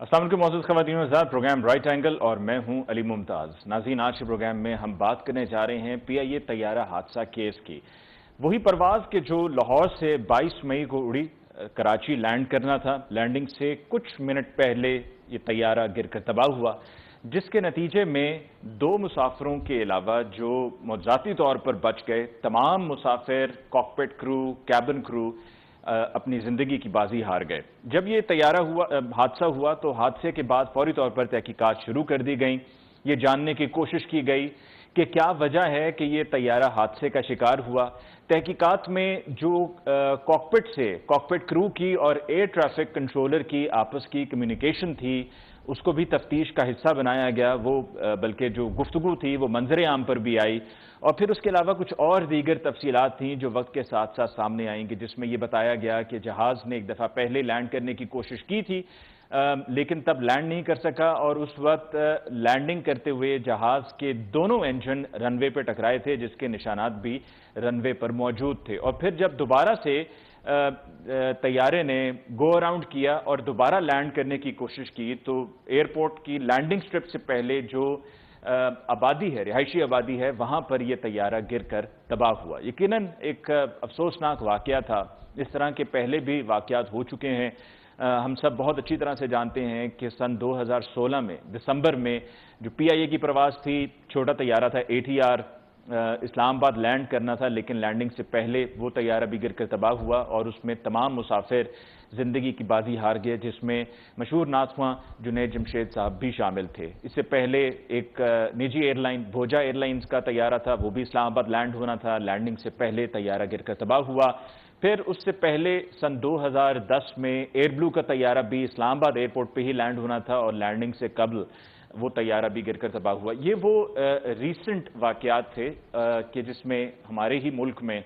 السلام علیکم معزز خواتین و حضرات، پروگرام رائٹ اینگل اور میں ہوں علی ممتاز۔ ناظرین، آج کے پروگرام میں ہم بات کرنے جا رہے ہیں پی آئی اے طیارہ حادثہ کیس کی۔ وہی پرواز کہ جو لاہور سے 22 مئی کو اڑی، کراچی لینڈ کرنا تھا۔ لینڈنگ سے کچھ منٹ پہلے یہ طیارہ گر کر تباہ ہوا، جس کے نتیجے میں 2 مسافروں کے علاوہ جو موضوعاتی طور پر بچ گئے، تمام مسافر، کاکپٹ کرو، کیبن کرو اپنی زندگی کی بازی ہار گئے۔ جب یہ حادثہ ہوا تو حادثے کے بعد فوری طور پر تحقیقات شروع کر دی گئیں۔ یہ جاننے کی کوشش کی گئی کہ کیا وجہ ہے کہ یہ طیارہ حادثے کا شکار ہوا۔ تحقیقات میں جو کاکپٹ کرو کی اور ایئر ٹریفک کنٹرولر کی آپس کی کمیونیکیشن تھی، اس کو بھی تفتیش کا حصہ بنایا گیا۔ بلکہ جو گفتگو تھی وہ منظر عام پر بھی آئی، اور پھر اس کے علاوہ کچھ اور دیگر تفصیلات تھیں جو وقت کے ساتھ ساتھ سامنے آئیں گی، جس میں یہ بتایا گیا کہ جہاز نے ایک دفعہ پہلے لینڈ کرنے کی کوشش کی تھی، لیکن تب لینڈ نہیں کر سکا، اور اس وقت لینڈنگ کرتے ہوئے جہاز کے دونوں انجن رن وے پہ ٹکرائے تھے، جس کے نشانات بھی رن وے پر موجود تھے۔ اور پھر جب دوبارہ سے طیارے نے گو اراؤنڈ کیا اور دوبارہ لینڈ کرنے کی کوشش کی، تو ایئرپورٹ کی لینڈنگ سٹرپ سے پہلے جو آبادی ہے، رہائشی آبادی ہے، وہاں پر یہ طیارہ گر کر تباہ ہوا۔ یقیناً ایک افسوسناک واقعہ تھا۔ اس طرح کے پہلے بھی واقعات ہو چکے ہیں۔ ہم سب بہت اچھی طرح سے جانتے ہیں کہ سن 2016 میں دسمبر میں جو پی آئی اے کی پرواز تھی، چھوٹا طیارہ تھا ATR، اسلام آباد لینڈ کرنا تھا، لیکن لینڈنگ سے پہلے وہ طیارہ بھی گر کر تباہ ہوا، اور اس میں تمام مسافر زندگی کی بازی ہار گئے، جس میں مشہور نعت خواں جنید جمشید صاحب بھی شامل تھے۔ اس سے پہلے ایک نجی airline Bhoja airlines کا طیارہ تھا، وہ بھی اسلام آباد لینڈ ہونا تھا، لینڈنگ سے پہلے طیارہ گر کر تباہ ہوا۔ پھر اس سے پہلے سن 2010 میں ایئر بلو کا طیارہ بھی اسلام آباد ایئرپورٹ پہ ہی لینڈ ہونا تھا، اور لینڈنگ سے قبل وہ طیارہ بھی گر کر تباہ ہوا۔ یہ وہ ریسنٹ واقعات تھے کہ جس میں ہمارے ہی ملک میں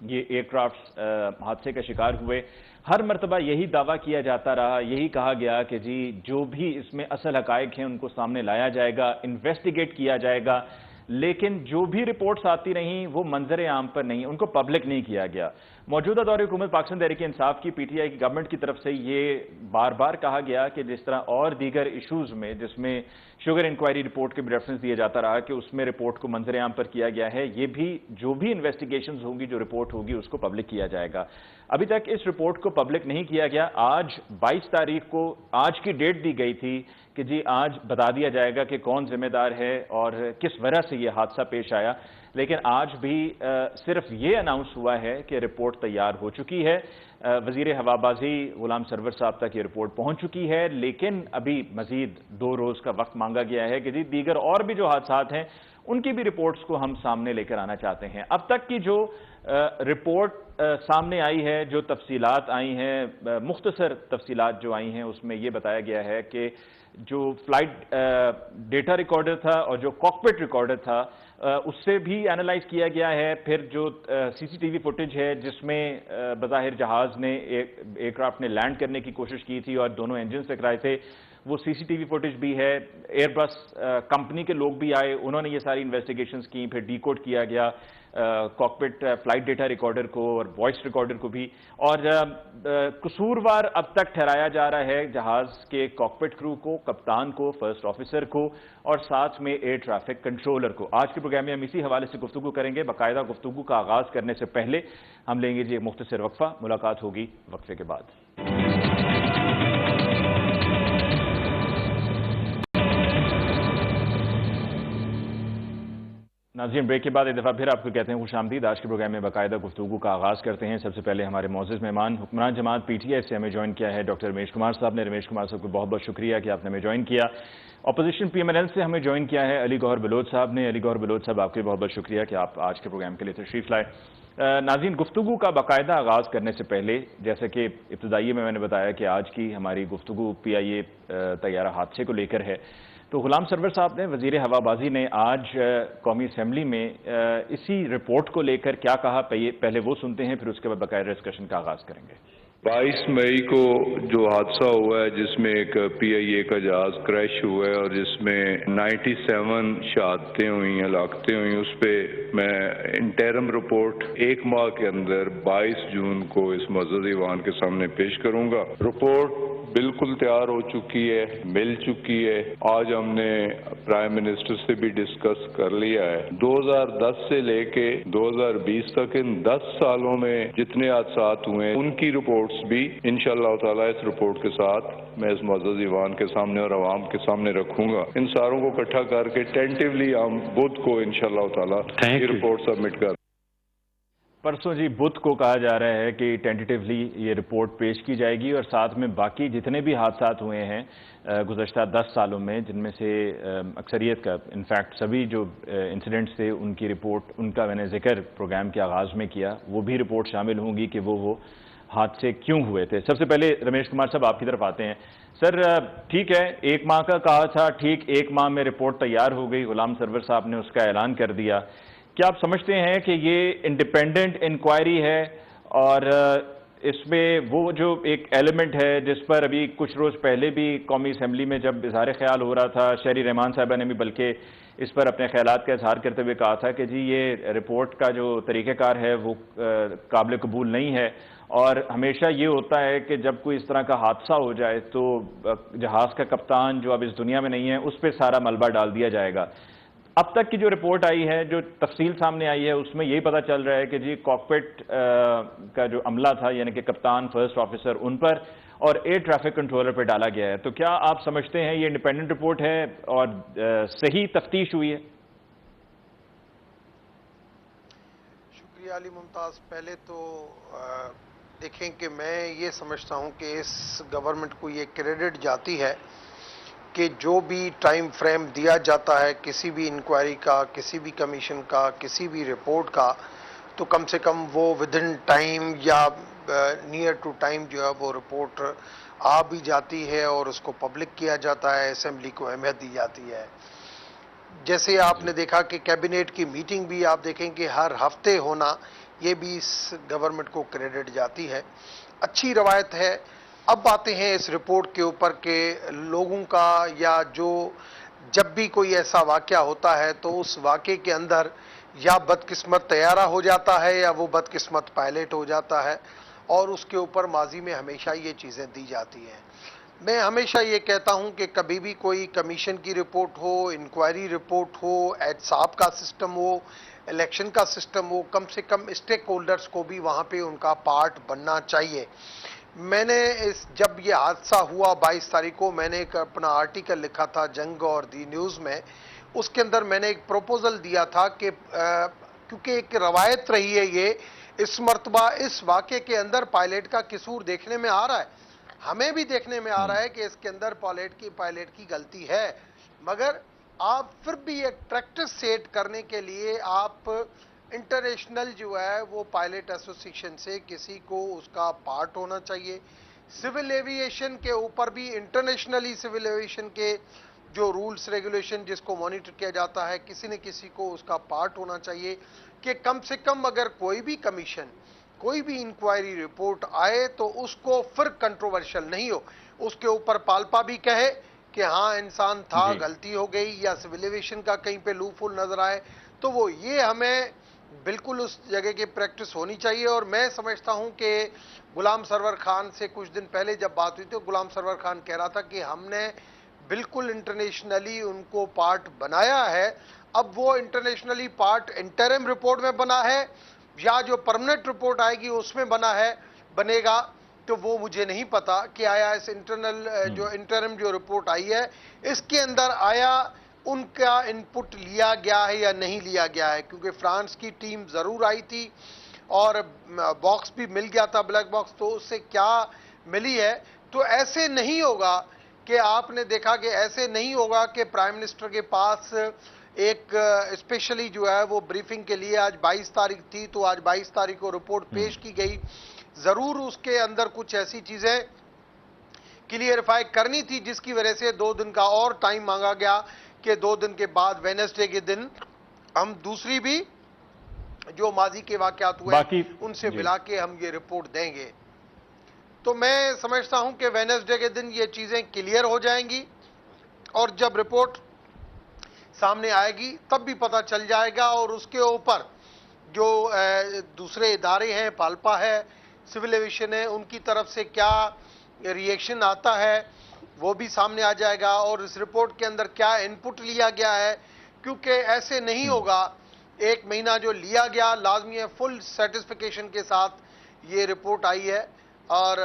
یہ ایئر کرافٹس حادثے کا شکار ہوئے۔ ہر مرتبہ یہی دعویٰ کیا جاتا رہا، یہی کہا گیا کہ جی جو بھی اس میں اصل حقائق ہیں ان کو سامنے لایا جائے گا، انویسٹیگیٹ کیا جائے گا، لیکن جو بھی رپورٹس آتی رہیں وہ منظر عام پر نہیں، ان کو پبلک نہیں کیا گیا۔ موجودہ دور حکومت پاکستان تحریک انصاف کی PTI کی گورنمنٹ کی طرف سے یہ بار بار کہا گیا کہ جس طرح اور دیگر ایشوز میں، جس میں شوگر انکوائری رپورٹ کے بھی ریفرنس دیا جاتا رہا کہ اس میں رپورٹ کو منظر عام پر کیا گیا ہے، یہ بھی جو بھی انویسٹیگیشنز ہوں گی، جو رپورٹ ہوگی، اس کو پبلک کیا جائے گا۔ ابھی تک اس رپورٹ کو پبلک نہیں کیا گیا۔ آج 22 تاریخ کو آج کی ڈیٹ دی گئی تھی کہ جی آج بتا دیا جائے گا کہ کون ذمہ دار ہے اور کس وجہ سے یہ حادثہ پیش آیا، لیکن آج بھی صرف یہ اناؤنس ہوا ہے کہ رپورٹ تیار ہو چکی ہے۔ وزیر ہوابازی غلام سرور صاحب تک یہ رپورٹ پہنچ چکی ہے، لیکن ابھی مزید 2 روز کا وقت مانگا گیا ہے کہ جی دیگر اور بھی جو حادثات ہیں ان کی بھی رپورٹس کو ہم سامنے لے کر آنا چاہتے ہیں۔ اب تک کی جو رپورٹ سامنے آئی ہے، جو تفصیلات آئی ہیں، مختصر تفصیلات جو آئی ہیں، اس میں یہ بتایا گیا ہے کہ جو فلائٹ ڈیٹا ریکارڈر تھا اور جو کاکپٹ ریکارڈر تھا، اس سے بھی اینالائز کیا گیا ہے۔ پھر جو CCTV فوٹیج ہے جس میں بظاہر جہاز نے ایئر کرافٹ نے لینڈ کرنے کی کوشش کی تھی اور دونوں انجن سے ٹکرائے تھے، وہ CCTV فوٹیج بھی ہے۔ ایئر بس کمپنی کے لوگ بھی آئے، انہوں نے یہ ساری انویسٹیگیشنز کی، پھر ڈیکوڈ کیا گیا کاکپٹ فلائٹ ڈیٹا ریکارڈر کو اور وائس ریکارڈر کو بھی، اور قصوروار اب تک ٹھہرایا جا رہا ہے جہاز کے کاکپٹ کرو کو، کپتان کو، فرسٹ آفیسر کو، اور ساتھ میں ایئر ٹریفک کنٹرولر کو۔ آج کے پروگرام میں ہم اسی حوالے سے گفتگو کریں گے۔ باقاعدہ گفتگو کا آغاز کرنے سے پہلے ہم لیں گے جی ایک مختصر وقفہ، ملاقات ہوگی وقفے کے بعد۔ ناظرین، بریک کے بعد ایک دفعہ پھر آپ کو کہتے ہیں خوش آمدید۔ آج کے پروگرام میں باقاعدہ گفتگو کا آغاز کرتے ہیں۔ سب سے پہلے ہمارے معزز مہمان حکمران جماعت PTI سے ہمیں جوائن کیا ہے ڈاکٹر رمیش کمار صاحب نے۔ رمیش کمار صاحب کو بہت بہت شکریہ کہ آپ نے ہمیں جوائن کیا۔ اپوزیشن PMNL سے ہمیں جوائن کیا ہے علی گوہر بلوچ صاحب نے۔ علی گوہر بلوچ صاحب، آپ کے بہت بہت شکریہ کہ آپ آج کے پروگرام کے لیے تشریف لائے۔ ناظرین، گفتگو کا باقاعدہ آغاز کرنے سے پہلے، جیسا کہ ابتدائی میں نے بتایا کہ آج کی ہماری گفتگو PIA طیارہ حادثے کو لے کر ہے، تو غلام سرور صاحب نے، وزیر ہوابازی نے آج قومی اسمبلی میں اسی رپورٹ کو لے کر کیا کہا، پہلے وہ سنتے ہیں، پھر اس کے بعد باقاعدہ ڈسکشن کا آغاز کریں گے۔ 22 مئی کو جو حادثہ ہوا ہے جس میں ایک PIA کا جہاز کریش ہوا ہے اور جس میں 97 شہادتیں ہوئی، ہلاکتیں ہوئی، اس پہ میں انٹرم رپورٹ 1 ماہ کے اندر 22 جون کو اس معزز ایوان کے سامنے پیش کروں گا۔ رپورٹ بالکل تیار ہو چکی ہے, مل چکی ہے. آج ہم نے پرائم منسٹر سے بھی ڈسکس کر لیا ہے. 2010 سے لے کے 2020 تک ان 10 سالوں میں جتنے حادثات ہوئے ہیں ان کی رپورٹس بھی انشاءاللہ تعالی اس رپورٹ کے ساتھ میں اس معزز ایوان کے سامنے اور عوام کے سامنے رکھوں گا. ان ساروں کو اکٹھا کر کے ٹینٹیولی ہم بدھ کو انشاءاللہ تعالی یہ رپورٹ سبمٹ کر. پرسوں جی بدھ کو کہا جا رہا ہے کہ ٹینٹیٹیولی یہ رپورٹ پیش کی جائے گی اور ساتھ میں باقی جتنے بھی حادثات ہوئے ہیں گزشتہ 10 سالوں میں, جن میں سے اکثریت کا انفیکٹ سبھی جو انسیڈنٹس تھے ان کی رپورٹ, ان کا میں نے ذکر پروگرام کے آغاز میں کیا, وہ بھی رپورٹ شامل ہوں گی کہ وہ حادثے کیوں ہوئے تھے. سب سے پہلے رمیش کمار صاحب آپ کی طرف آتے ہیں. سر ٹھیک ہے 1 ماہ کا کہا تھا, ٹھیک 1 ماہ میں رپورٹ تیار ہو گئی, غلام سرور صاحب نے اس کا اعلان کر دیا. کیا آپ سمجھتے ہیں کہ یہ انڈیپینڈنٹ انکوائری ہے اور اس میں وہ جو ایک ایلیمنٹ ہے جس پر ابھی کچھ روز پہلے بھی قومی اسمبلی میں جب اظہار خیال ہو رہا تھا, شہری رحمان صاحبہ نے بھی بلکہ اس پر اپنے خیالات کا اظہار کرتے ہوئے کہا تھا کہ جی یہ رپورٹ کا جو طریقہ کار ہے وہ قابل قبول نہیں ہے, اور ہمیشہ یہ ہوتا ہے کہ جب کوئی اس طرح کا حادثہ ہو جائے تو جہاز کا کپتان جو اب اس دنیا میں نہیں ہے اس پہ سارا ملبہ ڈال دیا جائے گا. اب تک کی جو رپورٹ آئی ہے, جو تفصیل سامنے آئی ہے, اس میں یہی پتہ چل رہا ہے کہ جی کاکپٹ کا جو عملہ تھا یعنی کہ کپتان, فرسٹ آفیسر, ان پر اور ایئر ٹریفک کنٹرولر پہ ڈالا گیا ہے. تو کیا آپ سمجھتے ہیں یہ انڈیپینڈنٹ رپورٹ ہے اور صحیح تفتیش ہوئی ہے؟ شکریہ علی ممتاز. پہلے تو دیکھیں کہ میں یہ سمجھتا ہوں کہ اس گورنمنٹ کو یہ کریڈٹ جاتی ہے کہ جو بھی ٹائم فریم دیا جاتا ہے کسی بھی انکوائری کا, کسی بھی کمیشن کا, کسی بھی رپورٹ کا, تو کم سے کم وہ ود ان ٹائم یا نیئر ٹو ٹائم جو ہے وہ رپورٹ آ بھی جاتی ہے اور اس کو پبلک کیا جاتا ہے, اسمبلی کو اہمیت دی جاتی ہے. جیسے آپ نے دیکھا کہ کیبنیٹ کی میٹنگ بھی آپ دیکھیں کہ ہر ہفتے ہونا, یہ بھی اس گورنمنٹ کو کریڈٹ جاتی ہے, اچھی روایت ہے. اب آتے ہیں اس رپورٹ کے اوپر کہ لوگوں کا یا جو جب بھی کوئی ایسا واقعہ ہوتا ہے تو اس واقعے کے اندر یا بدقسمت طیارہ ہو جاتا ہے یا وہ بدقسمت پائلٹ ہو جاتا ہے, اور اس کے اوپر ماضی میں ہمیشہ یہ چیزیں دی جاتی ہیں. میں ہمیشہ یہ کہتا ہوں کہ کبھی بھی کوئی کمیشن کی رپورٹ ہو, انکوائری رپورٹ ہو, احتساب کا سسٹم ہو, الیکشن کا سسٹم ہو, کم سے کم اسٹیک ہولڈرز کو بھی وہاں پہ ان کا پارٹ بننا چاہیے. میں نے جب یہ حادثہ ہوا 22 تاریخ کو, میں نے ایک اپنا آرٹیکل لکھا تھا جنگ اور دی نیوز میں. اس کے اندر میں نے ایک پروپوزل دیا تھا کہ کیونکہ ایک روایت رہی ہے یہ, اس مرتبہ اس واقعے کے اندر پائلٹ کا قصور دیکھنے میں آ رہا ہے, ہمیں بھی دیکھنے میں آ رہا ہے کہ اس کے اندر پائلٹ کی غلطی ہے, مگر آپ پھر بھی ایک پریکٹس سیٹ کرنے کے لیے آپ انٹرنیشنل جو ہے وہ پائلٹ ایسوسیشن سے کسی کو اس کا پارٹ ہونا چاہیے. سول ایوییشن کے اوپر بھی انٹرنیشنلی سول ایوییشن کے جو رولز ریگولیشن جس کو مانیٹر کیا جاتا ہے, کسی نہ کسی کو اس کا پارٹ ہونا چاہیے کہ کم سے کم اگر کوئی بھی کمیشن, کوئی بھی انکوائری رپورٹ آئے تو اس کو پھر کنٹروورشل نہیں ہو, اس کے اوپر پالپا بھی کہے کہ ہاں انسان تھا, غلطی ہو گئی, یا سول ایوییشن کا کہیں پہ لوپ ہول نظر آئے, تو وہ یہ ہمیں بالکل اس جگہ کی پریکٹس ہونی چاہیے. اور میں سمجھتا ہوں کہ غلام سرور خان سے کچھ دن پہلے جب بات ہوئی تو غلام سرور خان کہہ رہا تھا کہ ہم نے بالکل انٹرنیشنلی ان کو پارٹ بنایا ہے. اب وہ انٹرنیشنلی پارٹ انٹرم رپورٹ میں بنا ہے یا جو پرمننٹ رپورٹ آئے گی اس میں بنے گا, تو وہ مجھے نہیں پتا کہ آیا اس انٹرم جو رپورٹ آئی ہے اس کے اندر آیا ان کا انپٹ لیا گیا ہے یا نہیں لیا گیا ہے, کیونکہ فرانس کی ٹیم ضرور آئی تھی اور باکس بھی مل گیا تھا, بلیک باکس, تو اس سے کیا ملی ہے. تو ایسے نہیں ہوگا کہ آپ نے دیکھا کہ ایسے نہیں ہوگا کہ پرائم منسٹر کے پاس ایک اسپیشلی جو ہے وہ بریفنگ کے لیے آج 22 تاریخ تھی تو آج 22 تاریخ کو رپورٹ پیش کی گئی, ضرور اس کے اندر کچھ ایسی چیزیں کلیئرفائی کرنی تھی جس کی وجہ سے 2 دن کا اور ٹائم مانگا گیا کہ 2 دن کے بعد وینسڈے کے دن ہم دوسری بھی جو ماضی کے واقعات ہوئے ان سے ملا کے ہم یہ رپورٹ دیں گے. تو میں سمجھتا ہوں کہ وینسڈے کے دن یہ چیزیں کلیئر ہو جائیں گی اور جب رپورٹ سامنے آئے گی تب بھی پتہ چل جائے گا, اور اس کے اوپر جو دوسرے ادارے ہیں, پالپا ہے, سول ایوییشن ہے, ان کی طرف سے کیا रिएक्शन आता है वो भी सामने आ जाएगा, और इस रिपोर्ट के अंदर क्या इनपुट लिया गया है, क्योंकि ऐसे नहीं होगा। 1 महीना जो लिया गया लाजमी है फुल सर्टिफिकेशन के साथ ये रिपोर्ट आई है, और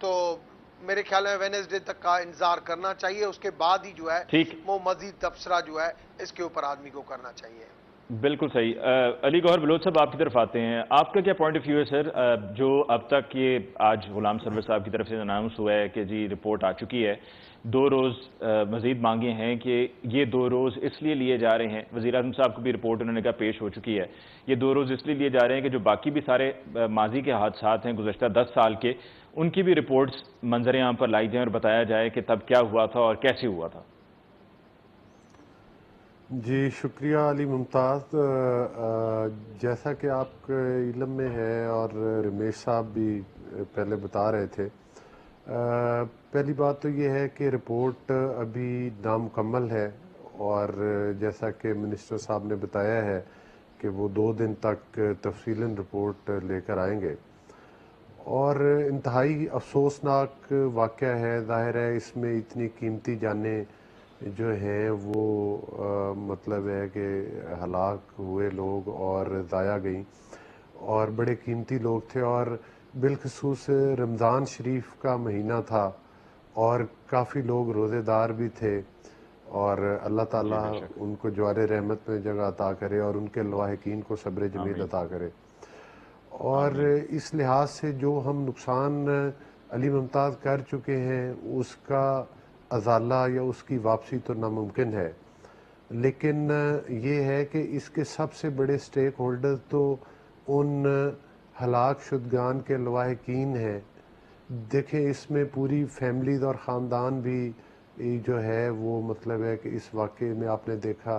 तो मेरे ख्याल में वेडनेसडे तक का इंतजार करना चाहिए, उसके बाद ही जो है वो मजीद तबसरा जो है इसके ऊपर आदमी को करना चाहिए। बिल्कुल सही। अली गौहर बलोच साहब आपकी तरफ आते हैं, आपका क्या पॉइंट ऑफ व्यू है सर? जो अब तक ये आज गुलाम सरवर साहब की तरफ से अनाउंस हुआ है कि जी रिपोर्ट आ चुकी है, 2 रोज़ मजीद मांगे हैं कि ये 2 रोज़ इसलिए लिए जा रहे हैं, वज़ीर आज़म साहब को भी रिपोर्ट उन्होंने कहा पेश हो चुकी है, ये 2 रोज़ इसलिए लिए जा रहे हैं कि जो बाकी भी सारे माजी के हादसात हैं गुज़श्ता 10 साल के, उनकी भी रिपोर्ट्स मंजर आम पर लाई जाएँ और बताया जाए कि तब क्या हुआ था और कैसे हुआ था। जी शुक्रिया अली मुमताज़। जैसा कि आपके इल्म में है और रमेश साहब भी पहले बता रहे थे, पहली बात तो ये है कि रिपोर्ट अभी नामुकम्मल है, और जैसा कि मिनिस्टर साहब ने बताया है कि वो 2 दिन तक तफसीलन रिपोर्ट लेकर आएंगे, और इंतहाई अफसोसनाक वाक़या है। ज़ाहिर है इसमें इतनी कीमती जानें जो हैं वो मतलब है कि हलाक हुए लोग और ज़ाया गई, और बड़े कीमती लोग थे, और बिलखसूस रमज़ान शरीफ का महीना था और काफ़ी लोग रोज़ेदार भी थे, और अल्लाह ताला उनको जवारे रहमत में जगह अता करे और उनके लवाहिकीन को सब्र जमील अता करे। और इस लिहाज से जो हम नुकसान अली मुमताज़ कर चुके हैं उसका अजाला या उसकी वापसी तो नामुमकिन है, लेकिन ये है कि इसके सबसे बड़े स्टेक होल्डर तो उन हलाक शुदगान के लवाहिकीन हैं। देखें इसमें पूरी फैमिलीज़ और ख़ानदान भी जो है वो मतलब है कि इस वाक़े में आपने देखा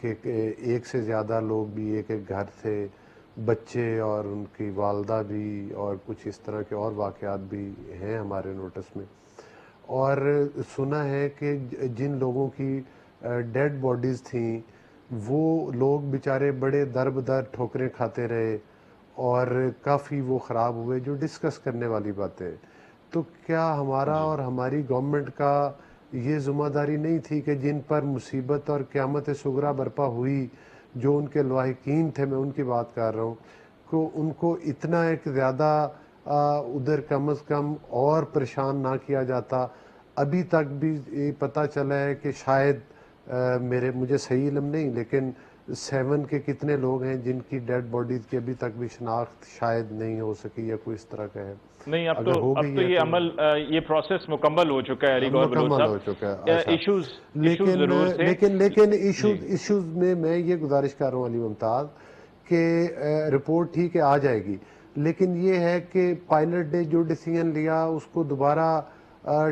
कि एक से ज़्यादा लोग भी एक एक घर थे, बच्चे और उनकी वालदा भी, और कुछ इस तरह के और वाक़यात भी हैं हमारे नोटिस में। और सुना है कि जिन लोगों की डेड बॉडीज़ थीं वो लोग बेचारे बड़े दर बदर ठोकरें खाते रहे और काफ़ी वो ख़राब हुए, जो डिस्कस करने वाली बातें। तो क्या हमारा और हमारी गवर्नमेंट का ये ज़िम्मेदारी नहीं थी कि जिन पर मुसीबत और क़यामत सुगरा बरपा हुई, जो उनके लवाहिकीन थे, मैं उनकी बात कर रहा हूँ, को उनको इतना एक ज़्यादा उधर कम अज़ कम और परेशान ना किया जाता। अभी तक भी ये पता चला है कि शायद मुझे सही इल्म नहीं, लेकिन 7 के कितने लोग हैं जिनकी डेड बॉडीज़ की अभी तक भी शनाख्त शायद नहीं हो सकी या कोई इस तरह का है। नहीं, अब तो ये अमल, ये प्रोसेस मुकम्मल हो चुका है। मुकम्मल हो चुका है। लेकिन इश्यूज में मैं ये गुजारिश कर रहा हूँ अली मुमताज़ कि रिपोर्ट ठीक है आ जाएगी, लेकिन ये है कि पायलट ने जो डिसीजन लिया उसको दोबारा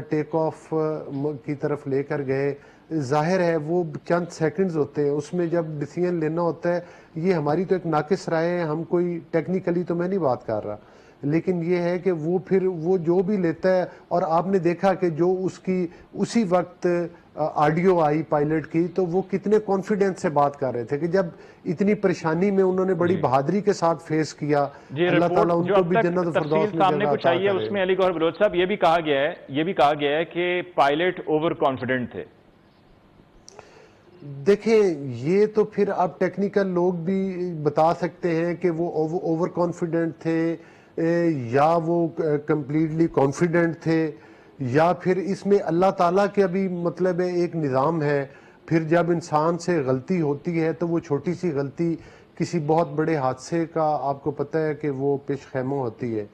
टेक ऑफ की तरफ लेकर गए। जाहिर है वो चंद सेकंड्स होते हैं, उसमें जब डिसीजन लेना होता है, ये हमारी तो एक नाकिस राय है, हम कोई टेक्निकली तो मैं नहीं बात कर रहा, लेकिन ये है कि वो फिर वो जो भी लेता है, और आपने देखा कि जो उसकी उसी वक्त ऑडियो आई पायलट की, तो वो कितने कॉन्फिडेंस से बात कर रहे थे कि जब इतनी परेशानी में उन्होंने बड़ी बहादुरी के साथ फेस किया। अल्लाह ताला उनको भी जन्नत फिरदौस में सामने कुछ आई है, उसमें अली गौहर बलोच साहब ये भी कहा गया है कि पायलट ओवर कॉन्फिडेंट थे। देखें ये तो फिर आप टेक्निकल लोग भी बता सकते हैं कि वो ओवर कॉन्फिडेंट थे या वो कंप्लीटली कॉन्फिडेंट थे, या फिर इसमें अल्लाह ताला के भी मतलब है एक निज़ाम है। फिर जब इंसान से गलती होती है तो वो छोटी सी गलती किसी बहुत बड़े हादसे का आपको पता है कि वो पेश खैमा होती है।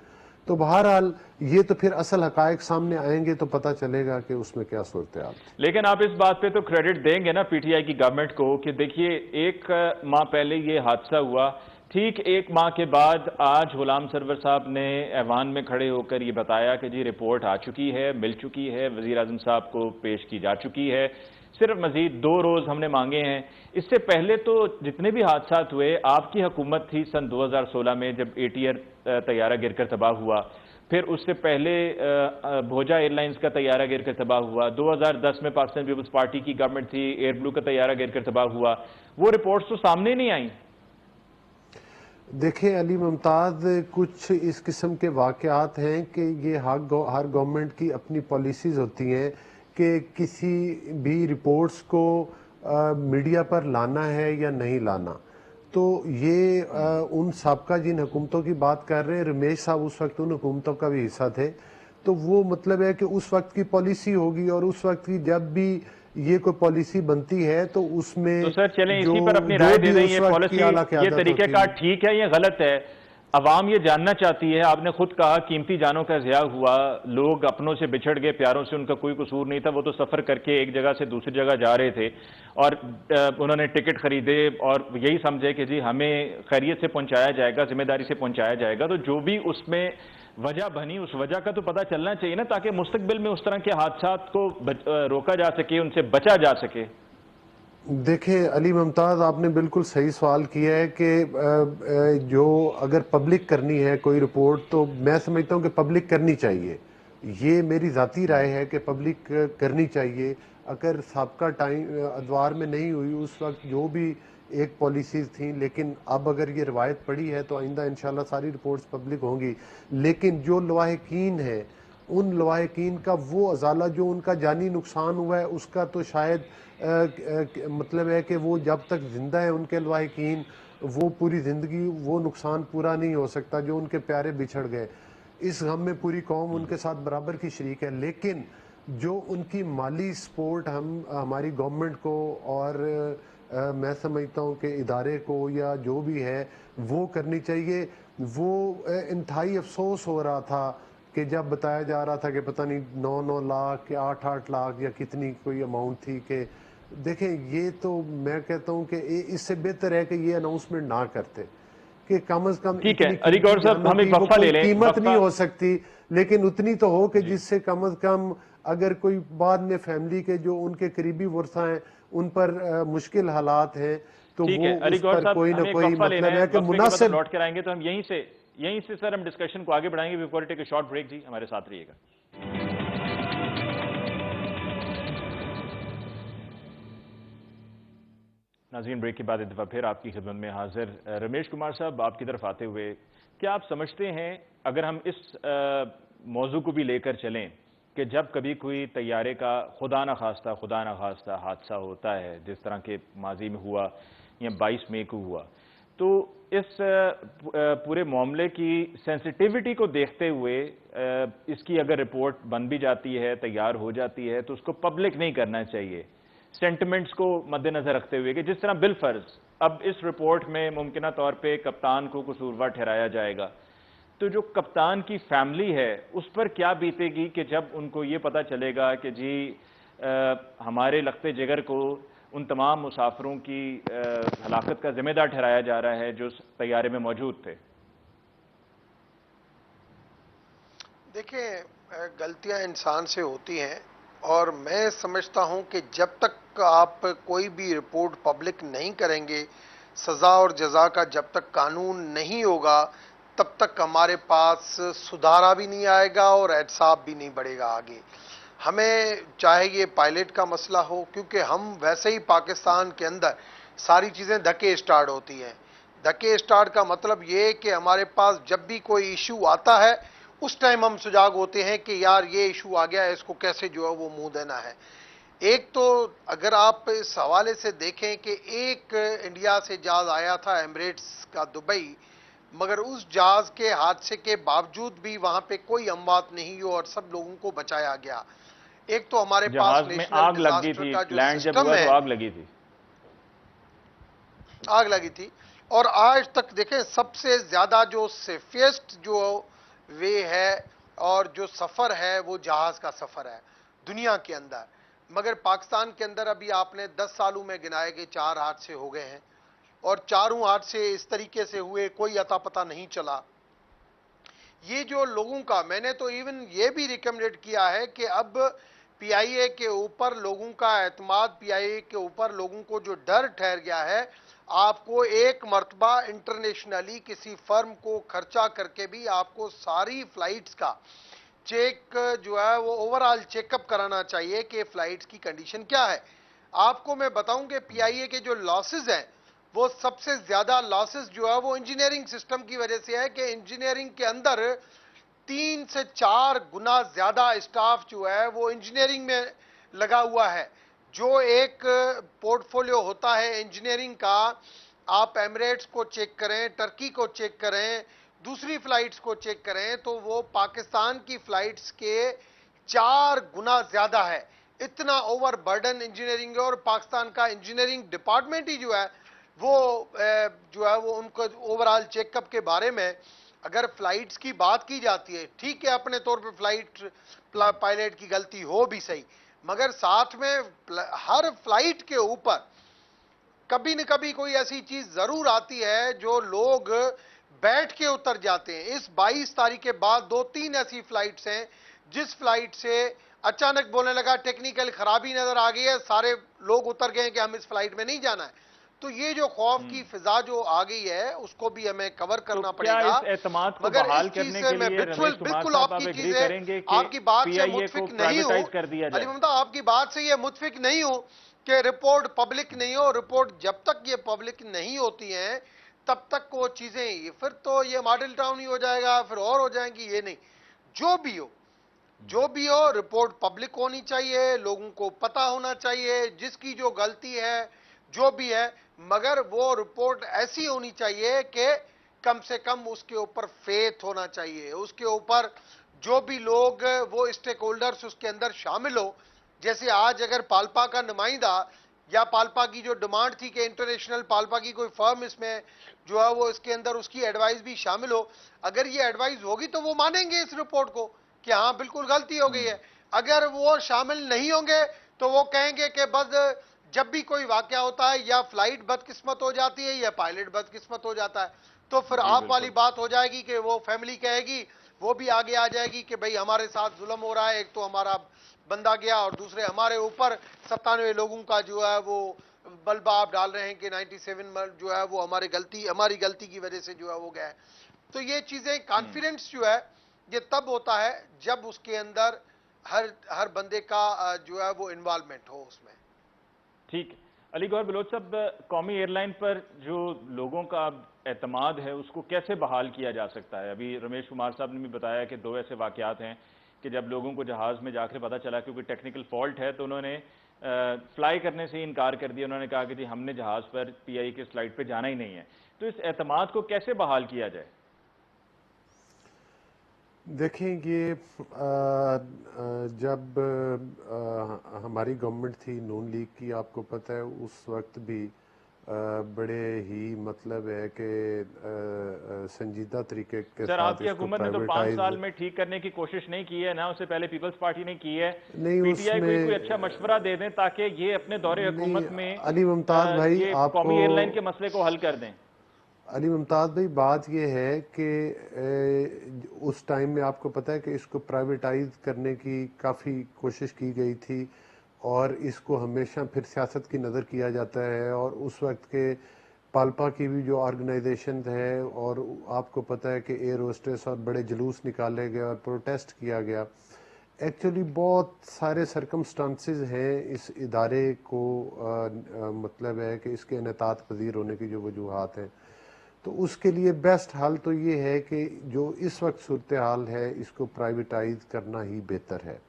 तो बहरहाल ये तो फिर असल हकायक सामने आएंगे तो पता चलेगा कि उसमें क्या सूरत हाल। लेकिन आप इस बात पे तो क्रेडिट देंगे ना पीटीआई की गवर्नमेंट को कि देखिए 1 माह पहले ये हादसा हुआ, ठीक 1 माह के बाद आज गुलाम सरवर साहब ने ऐवान में खड़े होकर ये बताया कि जी रिपोर्ट आ चुकी है, मिल चुकी है, वज़ीर आज़म साहब को पेश की जा चुकी है, सिर्फ मजीद 2 रोज़ हमने मांगे हैं। इससे पहले तो जितने भी हादसा हुए, आपकी हुकूमत थी सन 2016 में जब एटीआर तैयारा गिरकर तबाह हुआ, फिर उससे पहले भोजा एयरलाइंस का तैयारा गिरकर तबाह हुआ, 2010 में पाकिस्तान पीपल्स पार्टी की गवर्नमेंट थी, एयर ब्लू का तैयारा गिरकर तबाह हुआ, वो रिपोर्ट्स तो सामने नहीं आई। دیکھیں علی ممتاز، کچھ اس قسم کے واقعات ہیں کہ یہ ہر گورنمنٹ کی اپنی پالیسیز ہوتی ہیں کہ کسی بھی رپورٹس کو میڈیا پر لانا ہے یا نہیں لانا. تو یہ ان سابقہ جن حکومتوں کی بات کر رہے ہیں، رمیش صاحب اس وقت ان حکومتوں کا بھی حصہ تھے، تو وہ مطلب ہے کہ اس وقت کی پالیسی ہوگی، اور اس وقت کی جب بھی یہ کوئی پالیسی بنتی ہے تو اس میں تو سر چلیں جو اسی پر اپنی جو رائے دے بھی دیں، اس یہ وقت کی پالیسی، اعلیٰ یہ قیادت طریقہ ہوتی کار ہے. ٹھیک ہے یا غلط ہے؟ عوام یہ جاننا چاہتی ہے. آپ نے خود کہا قیمتی جانوں کا ضیاع ہوا، لوگ اپنوں سے بچھڑ گئے، پیاروں سے ان کا کوئی قصور نہیں تھا، وہ تو سفر کر کے ایک جگہ سے دوسری جگہ جا رہے تھے اور انہوں نے ٹکٹ خریدے اور یہی سمجھے کہ جی ہمیں خیریت سے پہنچایا جائے گا، ذمہ داری سے پہنچایا جائے گا. تو جو بھی اس میں وجہ بنی، اس وجہ کا تو پتہ چلنا چاہیے نا، تاکہ مستقبل میں اس طرح کے حادثات کو روکا جا سکے، ان سے بچا جا سکے. دیکھیں علی ممتاز، آپ نے بالکل صحیح سوال کیا ہے کہ جو اگر پبلک کرنی ہے کوئی رپورٹ تو میں سمجھتا ہوں کہ پبلک کرنی چاہیے. یہ میری ذاتی رائے ہے کہ پبلک کرنی چاہیے. اگر سابقہ ادوار میں نہیں ہوئی اس وقت جو بھی ایک پالیسیز تھیں، لیکن اب اگر یہ روایت پڑی ہے تو آئندہ انشاءاللہ ساری رپورٹس پبلک ہوں گی. لیکن جو لواحقین ہیں، ان لواحقین کا وہ ازالہ جو ان کا جانی نقصان ہوا ہے، اس کا تو شاید مطلب ہے کہ وہ جب تک زندہ ہیں ان کے لواحقین، وہ پوری زندگی وہ نقصان پورا نہیں ہو سکتا جو ان کے پیارے بچھڑ گئے. اس غم میں پوری قوم ان کے ساتھ برابر کی شریک ہے. لیکن جو ان کی مالی سپورٹ ہماری گورنمنٹ کو اور میں سمجھتا ہوں کہ ادارے کو یا جو بھی ہے وہ کرنی چاہیے. وہ انتہائی افسوس ہو رہا تھا کہ جب بتایا جا رہا تھا کہ پتہ نہیں 9 لاکھ یا 8 لاکھ یا کتنی کوئی اماؤنٹ تھی. کہ دیکھیں یہ تو میں کہتا ہوں کہ اس سے بہتر ہے کہ یہ اناؤنسمنٹ نہ کرتے، کہ کم از کم ٹھیک ہے اتنی علی قیمتی گور صاحب، جانوں ہم کی ایک وہ وقفہ کوئی لے لیں. قیمت نہیں وقفہ. ہو سکتی، لیکن اتنی تو ہو کہ جی جس سے کم از کم اگر کوئی بعد میں فیملی کے جو ان کے قریبی ورثہ ہیں ان پر مشکل حالات ہیں تو ٹھیک ہے وہ علی اس گور پر صاحب، کوئی نہ ہمیں ایک کوئی وقفہ لینا مطلب ہے. ہے کہ وقفے کے بعد ہم مناسب. لوٹ کر آئیں گے تو ہم یہیں سے سر ہم ڈسکشن کو آگے بڑھائیں گے. Before take a short break. جی ہمارے ساتھ رہیے گا. ناظرین، بریک کے بعد ایک دفعہ پھر آپ کی خدمت میں حاضر. رمیش کمار صاحب، آپ کی طرف آتے ہوئے، کیا آپ سمجھتے ہیں اگر ہم اس موضوع کو بھی لے کر چلیں کہ جب کبھی کوئی طیارے کا خدا نخواستہ حادثہ ہوتا ہے، جس طرح کے ماضی میں ہوا یا 22 مئی کو ہوا، تو اس پورے معاملے کی سینسٹیوٹی کو دیکھتے ہوئے اس کی اگر رپورٹ بن بھی جاتی ہے، تیار ہو جاتی ہے، تو اس کو پبلک نہیں کرنا چاہیے سینٹیمنٹس کو مد نظر رکھتے ہوئے، کہ جس طرح بالفرض اب اس رپورٹ میں ممکنہ طور پہ کپتان کو قصوروار ٹھہرایا جائے گا، تو جو کپتان کی فیملی ہے اس پر کیا بیتے گی کہ جب ان کو یہ پتہ چلے گا کہ جی ہمارے لخت جگر کو ان تمام مسافروں کی ہلاکت کا ذمہ دار ٹھہرایا جا رہا ہے جو اس طیارے میں موجود تھے؟ دیکھیں، غلطیاں انسان سے ہوتی ہیں، اور میں سمجھتا ہوں کہ جب تک آپ کوئی بھی رپورٹ پبلک نہیں کریں گے، سزا اور جزا کا جب تک قانون نہیں ہوگا، تب تک ہمارے پاس سدھارا بھی نہیں آئے گا اور احتساب بھی نہیں بڑھے گا آگے. ہمیں چاہے یہ پائلٹ کا مسئلہ ہو، کیونکہ ہم ویسے ہی پاکستان کے اندر ساری چیزیں دھکے اسٹارٹ ہوتی ہیں. دھکے اسٹارٹ کا مطلب یہ کہ ہمارے پاس جب بھی کوئی ایشو آتا ہے اس ٹائم ہم سجاگ ہوتے ہیں کہ یار یہ ایشو آ گیا ہے، اس کو کیسے جو ہے وہ منہ دینا ہے. ایک تو اگر آپ اس حوالے سے دیکھیں کہ ایک انڈیا سے جہاز آیا تھا ایمریٹس کا دبئی، مگر اس جہاز کے حادثے کے باوجود بھی وہاں پہ کوئی اموات نہیں ہوئی اور سب لوگوں کو بچایا گیا. ایک تو ہمارے پاس جہاز میں نیشنل آگ لگ گئی ڈیزاسٹر تھی، کا جو لینڈ جب سسٹم ہوا تو ہے، آگ لگی تھی. آگ لگی تھی. اور آج تک دیکھیں سب سے زیادہ جو سیفیسٹ جو وے ہے اور جو سفر ہے وہ جہاز کا سفر ہے دنیا کے اندر. مگر پاکستان کے اندر ابھی آپ نے 10 سالوں میں گنائے کہ 4 حادثے ہو گئے ہیں، اور چاروں حادثے اس طریقے سے ہوئے کوئی اتا پتہ نہیں چلا. یہ جو لوگوں کا، میں نے تو ایون یہ بھی ریکمنڈ کیا ہے کہ اب پی آئی اے کے اوپر لوگوں کا اعتماد، پی آئی اے کے اوپر لوگوں کو جو ڈر ٹھہر گیا ہے، آپ کو ایک مرتبہ انٹرنیشنلی کسی فرم کو خرچہ کر کے بھی آپ کو ساری فلائٹس کا چیک جو ہے وہ اوورال چیک اپ کرانا چاہیے کہ فلائٹس کی کنڈیشن کیا ہے. آپ کو میں بتاؤں کہ پی آئی اے کے جو لاسز ہیں वो सबसे ज्यादा लॉसेस जो है वो इंजीनियरिंग सिस्टम की वजह से है कि इंजीनियरिंग के अंदर 3 से 4 गुना ज्यादा स्टाफ जो है वो इंजीनियरिंग में लगा हुआ है। जो एक पोर्टफोलियो होता है इंजीनियरिंग का, आप एमिरेट्स को चेक करें, टर्की को चेक करें, दूसरी फ्लाइट्स को चेक करें, तो वो पाकिस्तान की फ्लाइट्स के 4 गुना ज्यादा है। इतना ओवर बर्डन इंजीनियरिंग है, और पाकिस्तान का इंजीनियरिंग डिपार्टमेंट ही जो है वो उनको ओवरऑल चेकअप के बारे में, अगर फ्लाइट्स की बात की जाती है, ठीक है अपने तौर पे फ्लाइट पायलट की गलती हो भी सही, मगर साथ में हर फ्लाइट के ऊपर कभी न कभी कोई ऐसी चीज जरूर आती है जो लोग बैठ के उतर जाते हैं। इस 22 तारीख के बाद 2-3 ऐसी फ्लाइट्स हैं जिस फ्लाइट से अचानक बोलने लगा टेक्निकल खराबी नजर आ गई है, सारे लोग उतर गए कि हम इस फ्लाइट में नहीं जाना है। तो ये जो खौफ की फिजा जो आ गई है उसको भी हमें कवर करना पड़ेगा। इस एतमाद को मगर बहाल इस चीज करने से के मैं लिए बिल्कुल आपकी चीजें, आपकी बात से मुतफिक नहीं हूं अली ममता, आपकी बात से ये मुतफिक नहीं हूं कि रिपोर्ट पब्लिक नहीं हो। रिपोर्ट जब तक ये पब्लिक नहीं होती है तब तक वो चीजें, फिर तो ये मॉडल टाउन ही हो जाएगा, फिर और हो जाएंगी। ये नहीं, जो भी हो रिपोर्ट पब्लिक होनी चाहिए, लोगों को पता होना चाहिए जिसकी जो गलती है जो भी है, मगर वो रिपोर्ट ऐसी होनी चाहिए कि कम से कम उसके ऊपर फेथ होना चाहिए, उसके ऊपर जो भी लोग वो स्टेक होल्डर्स उसके अंदर शामिल हो। जैसे आज अगर पाल्पा का नुमाइंदा या पाल्पा की जो डिमांड थी कि इंटरनेशनल पाल्पा की कोई फर्म इसमें जो है वो इसके अंदर उसकी एडवाइस भी शामिल हो, अगर ये एडवाइस होगी तो वो मानेंगे इस रिपोर्ट को कि हाँ बिल्कुल गलती हो गई है। अगर वो शामिल नहीं होंगे तो वो कहेंगे कि बस जब भी कोई वाकया होता है या फ्लाइट बदकिस्मत हो जाती है या पायलट बदकिस्मत हो जाता है, तो फिर आप वाली बात हो जाएगी कि वो फैमिली कहेगी, वो भी आगे आ जाएगी कि भाई हमारे साथ जुल्म हो रहा है, एक तो हमारा बंदा गया और दूसरे हमारे ऊपर 97 लोगों का जो है वो बल्बा आप डाल रहे हैं कि 97 जो है वो हमारी गलती की वजह से जो है वो गया है। तो ये चीजें, कॉन्फिडेंस जो है ये तब होता है जब उसके अंदर हर बंदे का जो है वो इन्वॉल्वमेंट हो उसमें। ठीक है अली गौहर बलोच साहब, कौमी एयरलाइन पर जो लोगों का एतमाद है उसको कैसे बहाल किया जा सकता है? अभी रमेश कुमार साहब ने भी बताया कि 2 ऐसे वाकयात हैं कि जब लोगों को जहाज़ में जाकर पता चला कि कोई टेक्निकल फॉल्ट है तो उन्होंने फ्लाई करने से इनकार कर दिया। उन्होंने कहा कि जी हमने जहाज़ पर PIA की फ्लाइट पर जाना ही नहीं है। तो इस एतमाद को कैसे बहाल किया जाए? देखें, ये जब हमारी गवर्नमेंट थी नून लीग की, आपको पता है उस वक्त भी बड़े ही मतलब है कि संजीदा तरीके के सर, साथ आपकी हुकूमत ने तो 5 साल में ठीक करने की कोशिश नहीं की है ना, उससे पहले पीपल्स पार्टी ने की है। नहीं, PTI को कोई अच्छा मशवरा दे दें ताकि ये अपने दौरे हुकूमत में अली मुमताज भाई ये आपको कौमी एयरलाइन के मसले को हल कर दें। अली मुमताज भाई, बात ये है कि उस टाइम में आपको पता है कि इसको प्राइवेटाइज करने की काफ़ी कोशिश की गई थी और इसको हमेशा फिर सियासत की नज़र किया जाता है। और उस वक्त के पाल्पा की भी जो ऑर्गेनाइजेशन है, और आपको पता है कि एयर होस्टेस और बड़े जुलूस निकाले गए और प्रोटेस्ट किया गया। एक्चुअली बहुत सारे सरकमस्टांसेस हैं इस इदारे को मतलब है कि इसके इनेतात पजीर होने की जो वजूहात हैं, तो उसके लिए बेस्ट हल तो ये है कि जो इस वक्त सूरत हाल है इसको प्राइवेटाइज करना ही बेहतर है।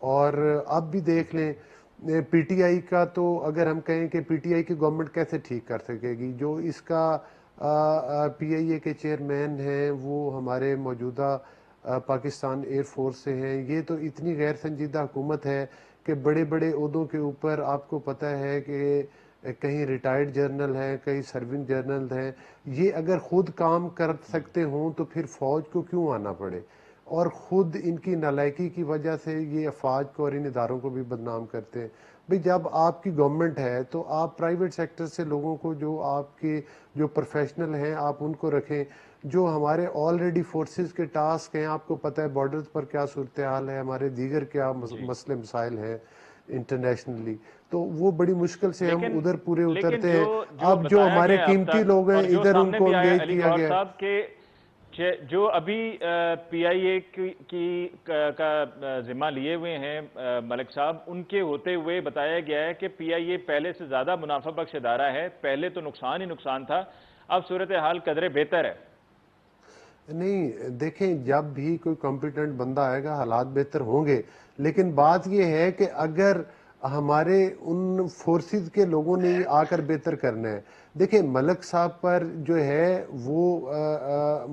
और अब भी देख लें PTI का, तो अगर हम कहें कि PTI की गवर्नमेंट कैसे ठीक कर सकेगी, जो इसका PIA के चेयरमैन हैं वो हमारे मौजूदा पाकिस्तान एयर फोर्स से हैं। ये तो इतनी गैर संजीदा हुकूमत है कि बड़े बड़े ओहदों के ऊपर आपको पता है कि कहीं रिटायर्ड जर्नल हैं, कहीं सर्विंग जर्नल हैं। ये अगर खुद काम कर सकते हों तो फिर फौज को क्यों आना पड़े, और ख़ुद इनकी नालायकी की वजह से ये अफवाज को और इन इदारों को भी बदनाम करते हैं। भाई जब आपकी गवर्नमेंट है तो आप प्राइवेट सेक्टर से लोगों को, जो आपके जो प्रोफेशनल हैं, आप उनको रखें। जो हमारे ऑलरेडी फोर्सेस के टास्क हैं, आपको पता है बॉर्डर्स पर क्या सूरत हाल है, हमारे दीगर क्या मसले मसाइल हैं इंटरनेशनली, तो वो बड़ी मुश्किल से हम उधर पूरे उतरते हैं। अब जो हमारे कीमती लोग हैं इधर उनको एंगेज किया गया। जो अभी पीआईए का जिम्मा लिए हुए हैं मलिक साहब, उनके होते हुए बताया गया है कि पीआईए पहले से ज्यादा मुनाफा बख्श इदारा है, पहले तो नुकसान ही नुकसान था, अब सूरत हाल कदरे बेहतर है। नहीं, देखें, जब भी कोई कॉम्पिटेंट बंदा आएगा हालात बेहतर होंगे, लेकिन बात यह है कि अगर हमारे उन फोर्सेस के लोगों ने ही आकर बेहतर करना है। देखिए, मलिक साहब पर जो है वो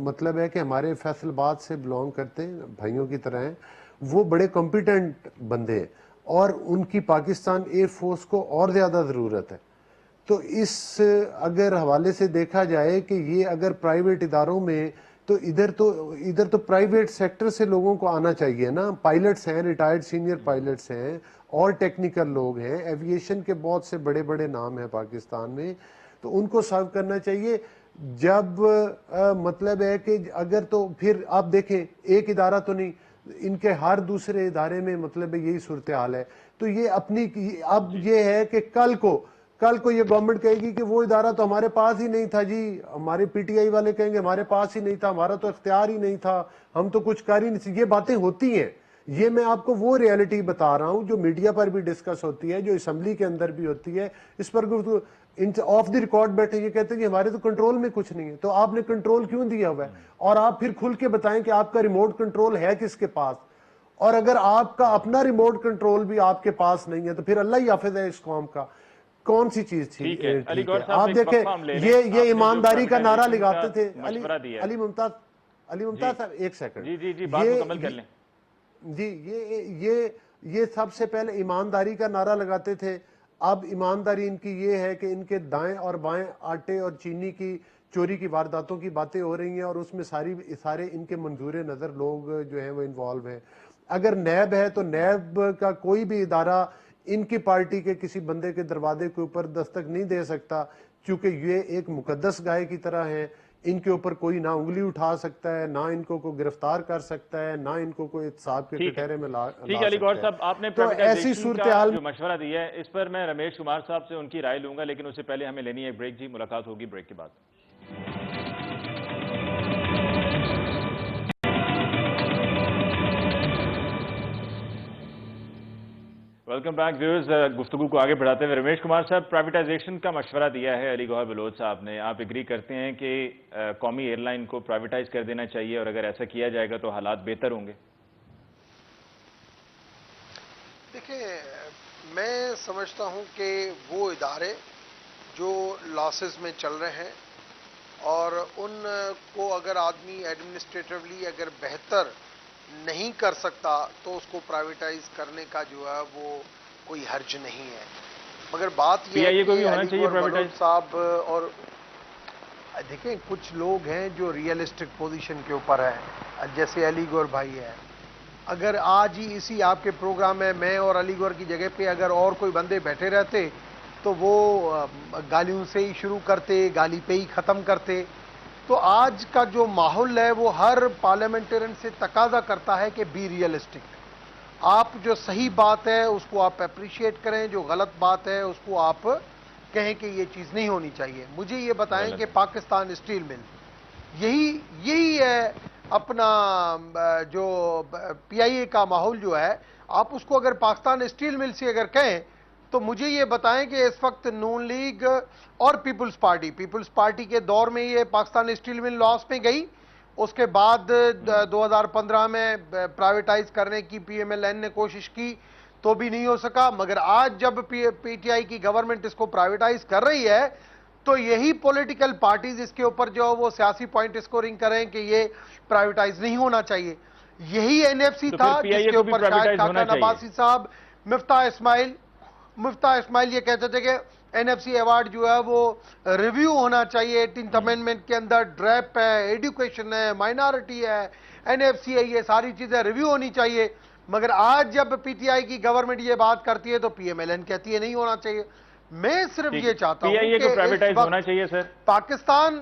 मतलब है कि हमारे फैसलाबाद से बिलोंग करते हैं, भाइयों की तरह हैं, वो बड़े कॉम्पिटेंट बंदे हैं और उनकी पाकिस्तान एयर फोर्स को और ज़्यादा ज़रूरत है। तो इस अगर हवाले से देखा जाए कि ये अगर प्राइवेट इदारों में, तो इधर तो प्राइवेट सेक्टर से लोगों को आना चाहिए ना। पायलट्स हैं, रिटायर्ड सीनियर पायलट्स हैं और टेक्निकल लोग हैं, एविएशन के बहुत से बड़े बड़े नाम हैं पाकिस्तान में, तो उनको सर्व करना चाहिए। जब मतलब है कि अगर, तो फिर आप देखें, एक इदारा तो नहीं, इनके हर दूसरे इदारे में मतलब यही सूरत हाल है। तो ये अपनी, अब ये है कि कल को ये गवर्नमेंट कहेगी कि वो इदारा तो हमारे पास ही नहीं था जी, हमारे पीटीआई वाले कहेंगे हमारे पास ही नहीं था, हमारा तो इख्तियार ही नहीं था, हम तो कुछ कर ही नहीं। ये बातें होती हैं, ये मैं आपको वो रियलिटी बता रहा हूं जो मीडिया पर भी डिस्कस होती है, जो असेंबली के अंदर भी होती है। इस पर ऑफ द रिकॉर्ड बैठे ये कहते हैं कि हमारे तो कंट्रोल में कुछ नहीं है। तो आपने कंट्रोल क्यों दिया हुआ है? और आप फिर खुल के बताएं कि आपका रिमोट कंट्रोल है किसके पास। और अगर आपका अपना रिमोट कंट्रोल भी आपके पास नहीं है तो फिर अल्लाह ही हाफिज है इस कौम का। कौन सी चीज थी? ठीक है, आप देखें, ये ईमानदारी का नारा लगाते थे अली मुमताज साहब, एक सेकंड जी बात मुकम्मल कर लें जी। ये सबसे पहले ईमानदारी का नारा लगाते थे। अब ईमानदारी इनकी ये है कि इनके दाएं और बाएं आटे और चीनी की चोरी की वारदातों की बातें हो रही हैं और उसमें सारे इनके मंजूर नज़र लोग जो हैं वो इन्वॉल्व हैं। अगर नैब है तो नैब का कोई भी इदारा इनकी पार्टी के किसी बंदे के दरवाजे के ऊपर दस्तक नहीं दे सकता, क्योंकि ये एक मुकद्दस गाय की तरह है। इनके ऊपर कोई ना उंगली उठा सकता है, ना इनको को गिरफ्तार कर सकता है, ना इनको कोई इत्साब के कटहरे में ला ठीक है। अली गौहर साहब, आपने तो ऐसी सूरत हाल जो मशवरा दिया है, इस पर मैं रमेश कुमार साहब से उनकी राय लूंगा, लेकिन उससे पहले हमें लेनी है एक ब्रेक जी। मुलाकात होगी ब्रेक के बाद। Welcome back viewers. गुफ्तगू को आगे बढ़ाते हुए रमेश कुमार साहब, प्राइवेटाइजेशन का मशवरा दिया है अली गौहर बलोच साहब ने। आप एग्री करते हैं कि कौमी एयरलाइन को प्राइवेटाइज कर देना चाहिए और अगर ऐसा किया जाएगा तो हालात बेहतर होंगे? देखिए, मैं समझता हूं कि वो इदारे जो लॉसेस में चल रहे हैं और उनको अगर आदमी एडमिनिस्ट्रेटिवली अगर बेहतर नहीं कर सकता तो उसको प्राइवेटाइज करने का जो है वो कोई हर्ज नहीं है। मगर बात ये है कि अली गौहर साहब, और देखें, कुछ लोग हैं जो रियलिस्टिक पोजीशन के ऊपर है, जैसे अली गौहर भाई है। अगर आज ही इसी आपके प्रोग्राम में मैं और अली गौहर की जगह पे अगर और कोई बंदे बैठे रहते तो वो गालियों से ही शुरू करते, गाली पे ही ख़त्म करते। तो आज का जो माहौल है वो हर पार्लियामेंटेरियन से तकाजा करता है कि बी रियलिस्टिक। आप जो सही बात है उसको आप अप्रिशिएट करें, जो गलत बात है उसको आप कहें कि ये चीज़ नहीं होनी चाहिए। मुझे ये बताएं कि पाकिस्तान स्टील मिल यही है अपना जो पीआईए का माहौल जो है, आप उसको अगर पाकिस्तान स्टील मिल से अगर कहें तो मुझे ये बताएं कि इस वक्त नून लीग और पीपल्स पार्टी के दौर में ये पाकिस्तान स्टील मिल लॉस में गई। उसके बाद 2015 में प्राइवेटाइज करने की पीएमएलएन ने कोशिश की तो भी नहीं हो सका। मगर आज जब पीटीआई की गवर्नमेंट इसको प्राइवेटाइज कर रही है तो यही पॉलिटिकल पार्टीज इसके ऊपर जो वो सियासी पॉइंट स्कोरिंग करें कि ये प्राइवेटाइज नहीं होना चाहिए। यही एनएफसी था जिसके ऊपर शायद खाका नबासी साहब, मुफ्ता इस्माइल ये कहते थे कि एनएफसी अवार्ड जो है वो रिव्यू होना चाहिए। 18th अमेंडमेंट के अंदर ड्रैप है, एजुकेशन है, माइनॉरिटी है, एनएफसी है, ये सारी चीजें रिव्यू होनी चाहिए। मगर आज जब पीटीआई की गवर्नमेंट ये बात करती है तो पीएमएलएन कहती है नहीं होना चाहिए। मैं सिर्फ ये चाहता हूं कि प्राइवेटाइज होना चाहिए सर। पाकिस्तान,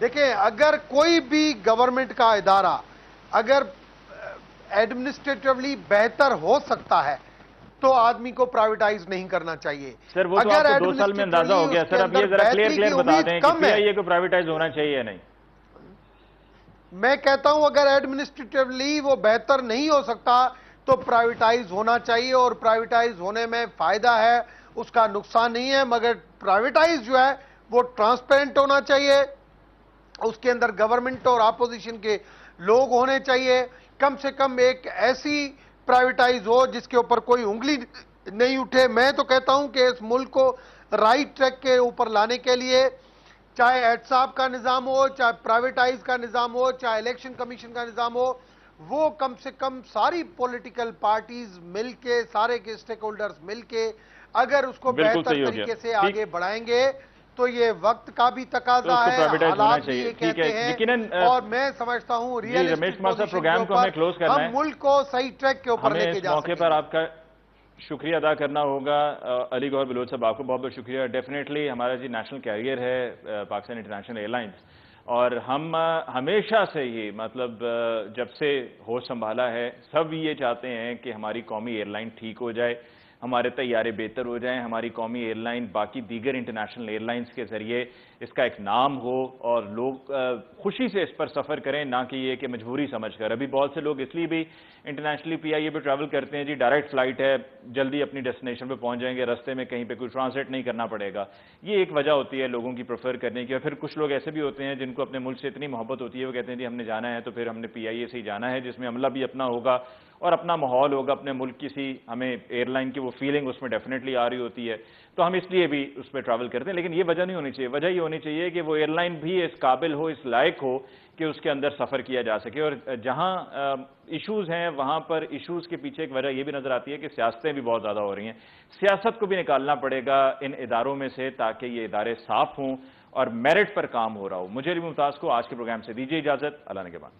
देखें, अगर कोई भी गवर्नमेंट का इदारा अगर एडमिनिस्ट्रेटिवली बेहतर हो सकता है तो आदमी को प्राइवेटाइज नहीं करना चाहिए। सर वो तो आपको 2 साल में अंदाजा हो गया सर। अब ये जरा क्लियर बता दें कि पीआईए को प्राइवेटाइज होना चाहिए या नहीं। मैं कहता हूं अगर एडमिनिस्ट्रेटिवली वो बेहतर नहीं हो सकता तो प्राइवेटाइज होना चाहिए, और प्राइवेटाइज होने में फायदा है, उसका नुकसान नहीं है। मगर प्राइवेटाइज जो है वो ट्रांसपेरेंट होना चाहिए, उसके अंदर गवर्नमेंट और अपोजिशन के लोग होने चाहिए। कम से कम एक ऐसी प्राइवेटाइज हो जिसके ऊपर कोई उंगली नहीं उठे। मैं तो कहता हूं कि इस मुल्क को राइट ट्रैक के ऊपर लाने के लिए चाहे एहतसाब का निज़ाम हो, चाहे प्राइवेटाइज का निज़ाम हो, चाहे इलेक्शन कमीशन का निज़ाम हो, वो कम से कम सारी पॉलिटिकल पार्टीज मिलके, सारे के स्टेक होल्डर्स मिलके अगर उसको बिल्कुल बेहतर सही हो गया। तरीके से ठीक। आगे बढ़ाएंगे तो ये वक्त का भी तो तकाजा उसको है, प्राइवेटाइज होना हालात भी चाहिए। ये ठीक कहते है, हैं। यकीनन और मैं समझता हूं जी, रमेश रियलिस्टिक कुमार साहब, पोजीशन प्रोग्राम के को हमें ऊपर क्लोज करना हम है। मुल्क को सही ट्रैक के ऊपर हमें लेके इस जा मौके सकेंगे। पर आपका शुक्रिया अदा करना होगा। अली गौहर बलोच साहब, आपको बहुत बहुत शुक्रिया। डेफिनेटली हमारा जी नेशनल कैरियर है पाकिस्तान इंटरनेशनल एयरलाइंस, और हम हमेशा से ही मतलब जब से होश संभाला है सब ये चाहते हैं कि हमारी कौमी एयरलाइन ठीक हो जाए, हमारे तैयारे बेहतर हो जाएं, हमारी कौमी एयरलाइन बाकी दीगर इंटरनेशनल एयरलाइंस के ज़रिए इसका एक नाम हो और लोग खुशी से इस पर सफ़र करें, ना कि ये कि मजबूरी समझकर। अभी बहुत से लोग इसलिए भी इंटरनेशनली PIA पे ट्रैवल करते हैं जी, डायरेक्ट फ्लाइट है, जल्दी अपनी डेस्टिनेशन पे पहुंच जाएंगे, रास्ते में कहीं पे कोई ट्रांसलेट नहीं करना पड़ेगा। ये एक वजह होती है लोगों की प्रेफर करने की। और फिर कुछ लोग ऐसे भी होते हैं जिनको अपने मुल्क से इतनी मोहब्बत होती है, वो कहते हैं जी हमने जाना है तो फिर हमने PIA से ही जाना है, जिसमें अमला भी अपना होगा और अपना माहौल होगा, अपने मुल्क की सी हमें एयरलाइन की वो फीलिंग उसमें डेफिनेटली आ रही होती है, तो हम इसलिए भी उस पर ट्रैवल करते हैं। लेकिन ये वजह नहीं होनी चाहिए, वजह ये होनी चाहिए कि वो एयरलाइन भी इस काबिल हो, इस लायक हो कि उसके अंदर सफ़र किया जा सके। और जहां इश्यूज़ हैं वहां पर इश्यूज़ के पीछे एक वजह ये भी नज़र आती है कि सियासतें भी बहुत ज़्यादा हो रही हैं। सियासत को भी निकालना पड़ेगा इन इदारों में से ताकि ये इदारे साफ हों और मेरिट पर काम हो रहा हो। मुझे अली मुमताज़ को आज के प्रोग्राम से दीजिए इजाज़त। अल्लाह ने के बाद।